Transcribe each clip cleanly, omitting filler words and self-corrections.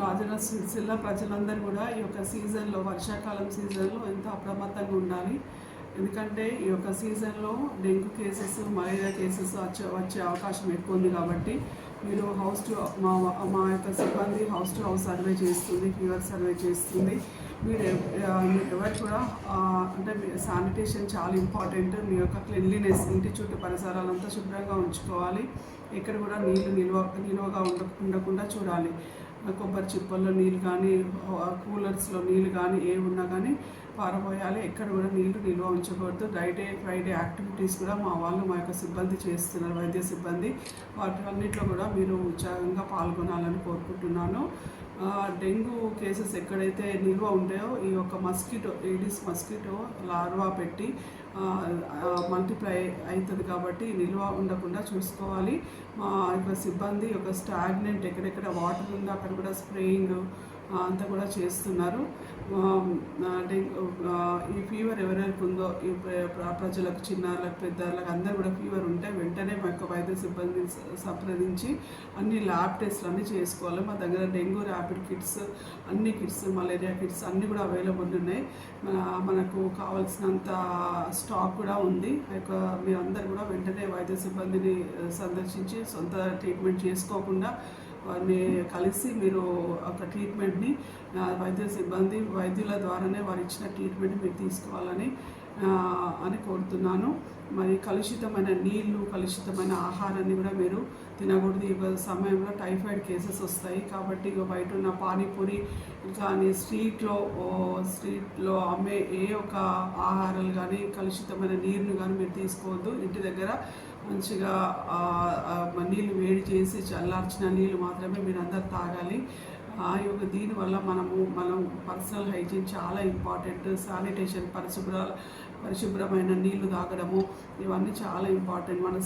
రాజన్న సిరిసిల్ల ప్రజలందరూ కూడా ఈ యొక్క సీజన్లో, వర్షాకాలం సీజన్లో ఎంతో అప్రమత్తంగా ఉండాలి. ఎందుకంటే ఈ యొక్క సీజన్లో డెంగ్యూ కేసెస్, మలేరియా కేసెస్ వచ్చే అవకాశం ఎక్కువ ఉంది. కాబట్టి మీరు మా యొక్క సిబ్బంది హౌస్ టు హౌస్ సర్వే చేస్తుంది, ఫీవర్ సర్వే చేస్తుంది. మీరు ఎవరు కూడా అంటే శానిటేషన్ చాలా ఇంపార్టెంట్. మీ యొక్క క్లెన్లీనెస్, ఇంటి చుట్టూ పరిసరాలంతా శుభ్రంగా ఉంచుకోవాలి. ఎక్కడ కూడా నీళ్లు నిల్వగా ఉండకుండా చూడాలి. కొబ్బరి చిప్పల్లో నీళ్ళు కానీ, కూలర్స్లో నీళ్ళు కానీ ఏ ఉన్నా కానీ పారబోయాలి. ఎక్కడ కూడా నీళ్లు నిల్వ ఉంచకూడదు. ఫ్రైడే యాక్టివిటీస్ కూడా మా యొక్క సిబ్బంది చేస్తున్నారు, వైద్య సిబ్బంది. వాటన్నిటిలో కూడా మీరు ఉత్సాహంగా పాల్గొనాలని కోరుకుంటున్నాను. డెంగ్యూ కేసెస్ ఎక్కడైతే నిల్వ ఉంటాయో ఈ యొక్క ఏడిస్ మస్కిటో లార్వా పెట్టి మల్టిప్లై అవుతుంది. కాబట్టి నిల్వ ఉండకుండా చూసుకోవాలి. మా యొక్క సిబ్బంది ఒక స్టాగ్నెంట్ ఎక్కడెక్కడ వాటర్ ఉందో అక్కడ కూడా స్ప్రేయింగ్ అంతా కూడా చేస్తున్నారు. ఈ ఫీవర్ ఎవరెవరికి ఉందో ఈ ప్రజలకు, చిన్నారులకు, పెద్దలకు అందరూ కూడా ఫీవర్ ఉంటే వెంటనే మా యొక్క వైద్య సిబ్బందిని సంప్రదించి అన్ని ల్యాబ్ టెస్ట్లు అన్నీ చేసుకోవాలి. మా దగ్గర డెంగ్యూ ర్యాపిడ్ కిట్స్, అన్ని కిట్స్, మలేరియా కిట్స్ అన్నీ కూడా అవైలబుల్ ఉన్నాయి. మనకు కావాల్సినంత స్టాక్ కూడా ఉంది. మీరందరూ కూడా వెంటనే వైద్య సిబ్బందిని సందర్శించి సొంత ట్రీట్మెంట్ చేసుకోకుండా వారిని కలిసి మీరు ఒక ట్రీట్మెంట్ని వైద్యుల ద్వారానే వారు ఇచ్చిన ట్రీట్మెంట్ మీరు తీసుకోవాలని కోరుతున్నాను. మరి కలుషితమైన నీళ్లు, కలుషితమైన ఆహారాన్ని కూడా మీరు తినకూడదు. ఈ సమయంలో టైఫాయిడ్ కేసెస్ వస్తాయి. కాబట్టి బయట ఉన్న పానీపూరి కానీ స్ట్రీట్లో అమ్మే ఏ ఒక ఆహారాలు కానీ, కలుషితమైన నీరును కానీ మీరు తీసుకోవద్దు. ఇంటి దగ్గర మంచిగా నీళ్ళు వేడి చేసి చల్లార్చిన నీళ్ళు మాత్రమే మీరు అందరు తాగాలి. దీనివల్ల మనం పర్సనల్ హైజీన్ చాలా ఇంపార్టెంట్. శానిటేషన్, పరిశుభ్రమైన నీళ్లు తాగడము ఇవన్నీ చాలా ఇంపార్టెంట్. మన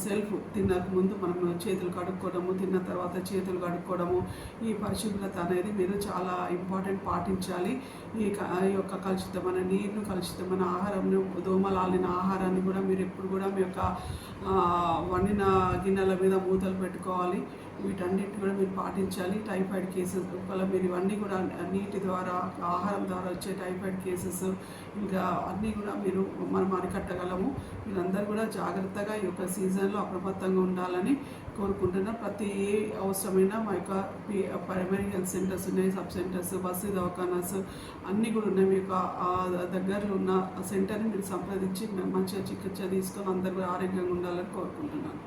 తినక ముందు మనం చేతులు కడుక్కోవడము, తిన్న తర్వాత చేతులు కడుక్కోవడము, ఈ పరిశుభ్రత అనేది మీరు చాలా ఇంపార్టెంట్ పాటించాలి. ఈ యొక్క కలుషితమైన నీరు, కలుషితమైన ఆహారంను, దోమలాలిన ఆహారాన్ని కూడా మీరు ఎప్పుడు కూడా మీ యొక్క వండిన గిన్నెల మీద మూతలు పెట్టుకోవాలి. వీటన్నిటి కూడా మీరు పాటించాలి. టైఫాయిడ్ కేసెస్ వల్ల మీరు ఇవన్నీ కూడా నీటి ద్వారా, ఆహారం ద్వారా వచ్చే టైఫాయిడ్ కేసెస్ ఇంకా అన్నీ కూడా మనం అరికట్టగలము. మీరందరూ కూడా జాగ్రత్తగా ఈ యొక్క సీజన్లో అప్రమత్తంగా ఉండాలని కోరుకుంటున్నాం. ప్రతి అవసరమైన మా యొక్క ప్రైమరీ హెల్త్ సెంటర్స్ ఉన్నాయి, సబ్ సెంటర్స్, బస్సు దవాఖానాస్ అన్నీ కూడా ఉన్నాయి. మీ యొక్క దగ్గరలో ఉన్న సెంటర్ని మీరు సంప్రదించి మంచిగా చికిత్స తీసుకొని అందరూ కూడా ఆరోగ్యంగా ఉండాలని కోరుకుంటున్నాను.